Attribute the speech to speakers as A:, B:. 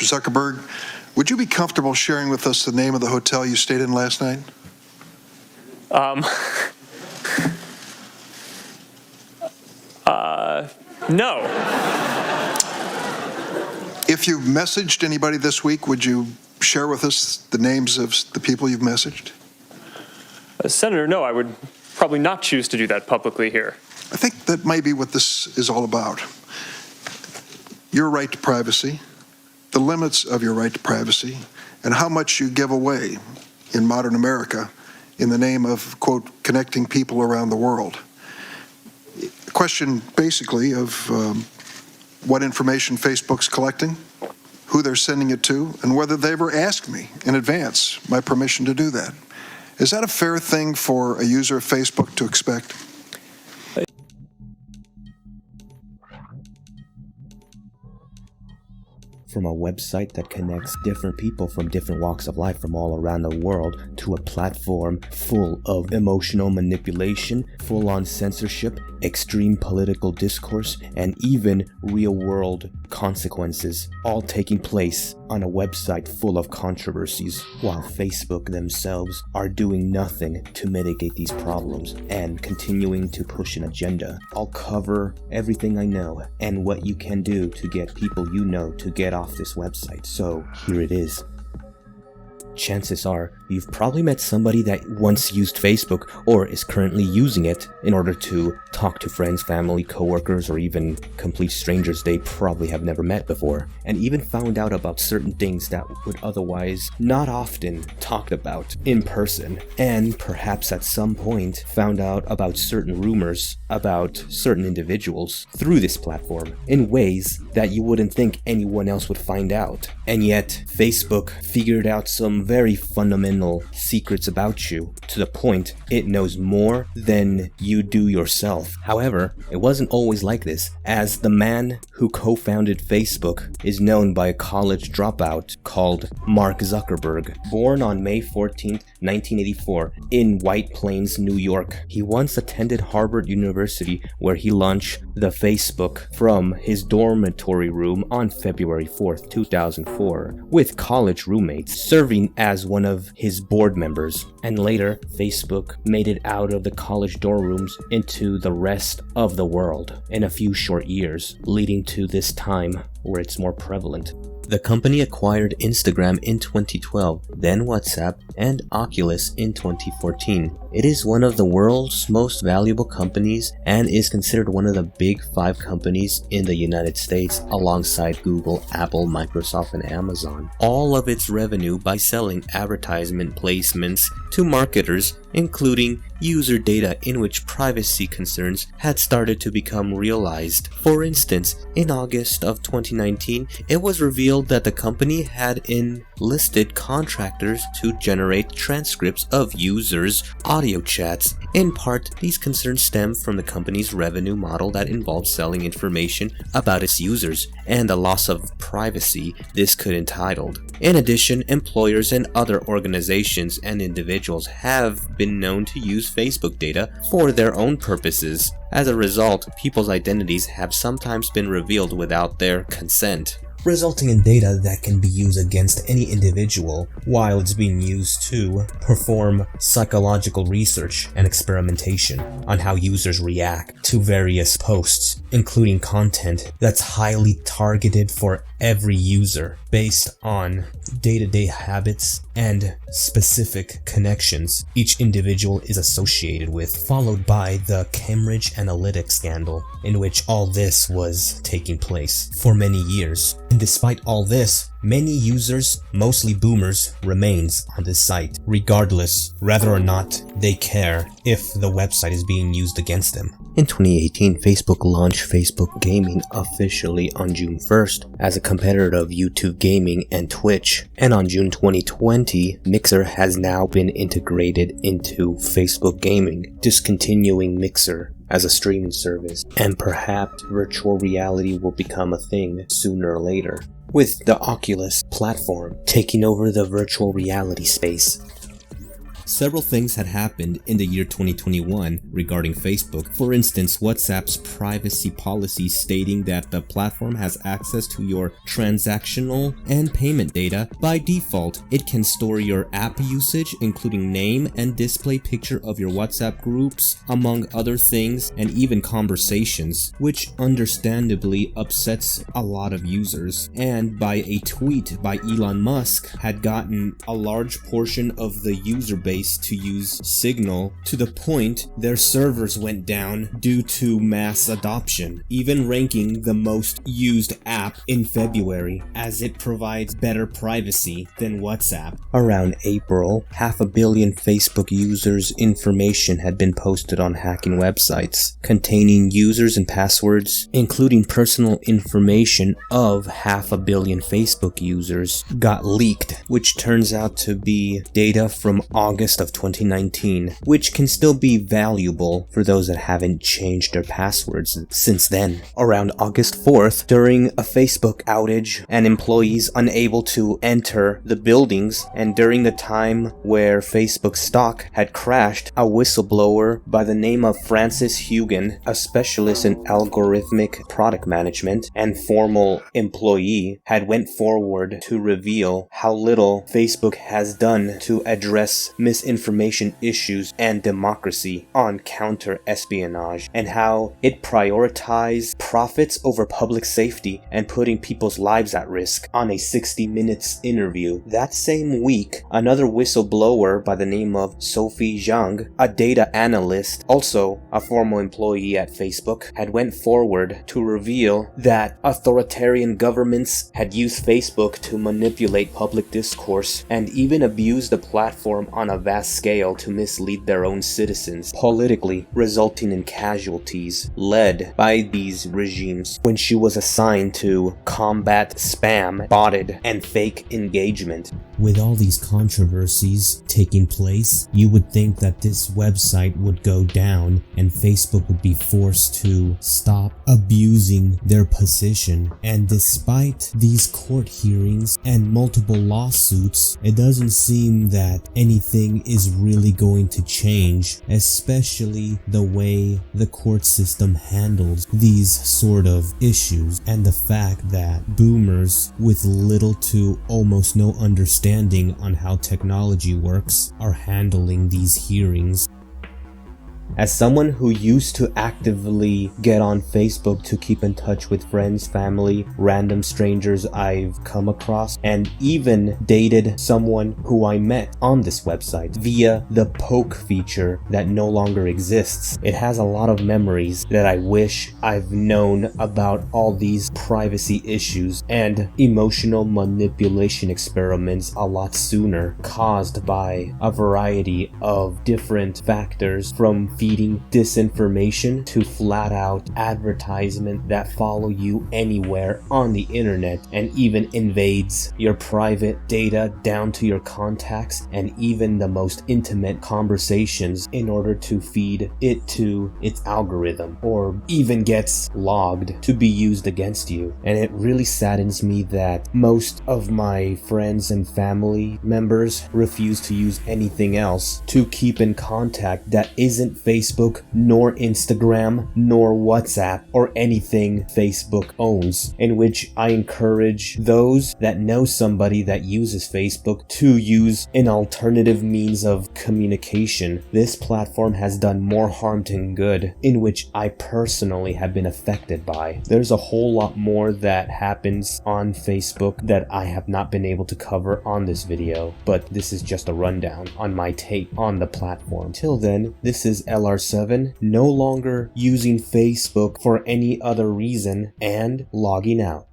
A: Mr. Zuckerberg, would you be comfortable sharing with us the name of the hotel you stayed in last night?
B: No.
A: If you've messaged anybody this week, would you share with us the names of the people you've messaged?
B: Senator, no, I would probably not choose to do that publicly here.
A: I think that might be what this is all about. Your right to privacy, the limits of your right to privacy, and how much you give away in modern America in the name of, quote, connecting people around the world. A question basically of what information Facebook's collecting, who they're sending it to, and whether they ever asked me in advance my permission to do that. Is that a fair thing for a user of Facebook to expect?
C: From a website that connects different people from different walks of life from all around the world to a platform full of emotional manipulation, full-on censorship, extreme political discourse, and even real-world consequences, all taking place on a website full of controversies, while Facebook themselves are doing nothing to mitigate these problems and continuing to push an agenda. I'll cover everything I know and what you can do to get people you know to get off this website. So here it is. Chances are you've probably met somebody that once used Facebook or is currently using it in order to talk to friends, family, coworkers, or even complete strangers they probably have never met before, and even found out about certain things that would otherwise not often talked about in person, and perhaps at some point found out about certain rumors about certain individuals through this platform in ways that you wouldn't think anyone else would find out. And yet Facebook figured out some very fundamental secrets about you to the point it knows more than you do yourself. However, it wasn't always like this, as the man who co-founded Facebook is known by a college dropout called Mark Zuckerberg. Born on May 14th, 1984 in White Plains, New York, he once attended Harvard University, where he launched the Facebook from his dormitory room on February 4th, 2004, with college roommates, serving as one of his board members. And later, Facebook made it out of the college dorm rooms into the rest of the world in a few short years, leading to this time where it's more prevalent. The company acquired Instagram in 2012, then WhatsApp, and Oculus in 2014. It is one of the world's most valuable companies and is considered one of the big 5 companies in the United States alongside Google, Apple, Microsoft, and Amazon. All of its revenue by selling advertisement placements to marketers, including user data in which privacy concerns had started to become realized. For instance, in August of 2019, it was revealed that the company had enlisted contractors to generate transcripts of users' audio chats. In part, these concerns stem from the company's revenue model that involved selling information about its users and the loss of privacy this could entitle. In addition, employers and other organizations and individuals have been known to use Facebook data for their own purposes. As a result, people's identities have sometimes been revealed without their consent, resulting in data that can be used against any individual while it's being used to perform psychological research and experimentation on how users react to various posts, including content that's highly targeted for every user based on day-to-day habits and specific connections each individual is associated with, followed by the Cambridge Analytica scandal, in which all this was taking place for many years. And despite all this, many users, mostly boomers, remains on this site, regardless whether or not they care if the website is being used against them. In 2018, Facebook launched Facebook Gaming officially on June 1st as a competitor of YouTube Gaming and Twitch. And on June 2020, Mixer has now been integrated into Facebook Gaming, discontinuing Mixer as a streaming service. And perhaps virtual reality will become a thing sooner or later, with the Oculus platform taking over the virtual reality space. Several things had happened in the year 2021 regarding Facebook. For instance, WhatsApp's privacy policy stating that the platform has access to your transactional and payment data. By default, it can store your app usage, including name and display picture of your WhatsApp groups, among other things, and even conversations, which understandably upsets a lot of users. And by a tweet by Elon Musk had gotten a large portion of the user base to use Signal to the point their servers went down due to mass adoption, even ranking the most used app in February, as it provides better privacy than WhatsApp. Around April, 500 million Facebook users' information had been posted on hacking websites, containing users and passwords, including personal information of 500 million Facebook users, got leaked, which turns out to be data from August of 2019, which can still be valuable for those that haven't changed their passwords since then. Around August 4th, during a Facebook outage and employees unable to enter the buildings, and during the time where Facebook stock had crashed, a whistleblower by the name of Francis Hugen, a specialist in algorithmic product management and former employee, had went forward to reveal how little Facebook has done to address misinformation issues and democracy on counter-espionage, and how it prioritized profits over public safety and putting people's lives at risk on a 60 Minutes interview. That same week, another whistleblower by the name of Sophie Zhang, a data analyst, also a former employee at Facebook, had went forward to reveal that authoritarian governments had used Facebook to manipulate public discourse and even abuse the platform on a vast scale to mislead their own citizens, politically resulting in casualties led by these regimes. When she was assigned to combat spam, botted, and fake engagement. With all these controversies taking place, you would think that this website would go down and Facebook would be forced to stop abusing their position. And despite these court hearings and multiple lawsuits, it doesn't seem that anything is really going to change, especially the way the court system handles these sort of issues, and the fact that boomers with little to almost no understanding on how technology works are handling these hearings. As someone who used to actively get on Facebook to keep in touch with friends, family, random strangers I've come across, and even dated someone who I met on this website via the poke feature that no longer exists, it has a lot of memories that I wish I've known about all these privacy issues and emotional manipulation experiments a lot sooner, caused by a variety of different factors, from feeding disinformation to flat out advertisement that follow you anywhere on the internet and even invades your private data down to your contacts and even the most intimate conversations in order to feed it to its algorithm, or even gets logged to be used against you. And it really saddens me that most of my friends and family members refuse to use anything else to keep in contact that isn't Facebook, nor Instagram, nor WhatsApp, or anything Facebook owns, in which I encourage those that know somebody that uses Facebook to use an alternative means of communication. This platform has done more harm than good, in which I personally have been affected by. There's a whole lot more that happens on Facebook that I have not been able to cover on this video, but this is just a rundown on my take on the platform. Till then, this is LR7, no longer using Facebook for any other reason, and logging out.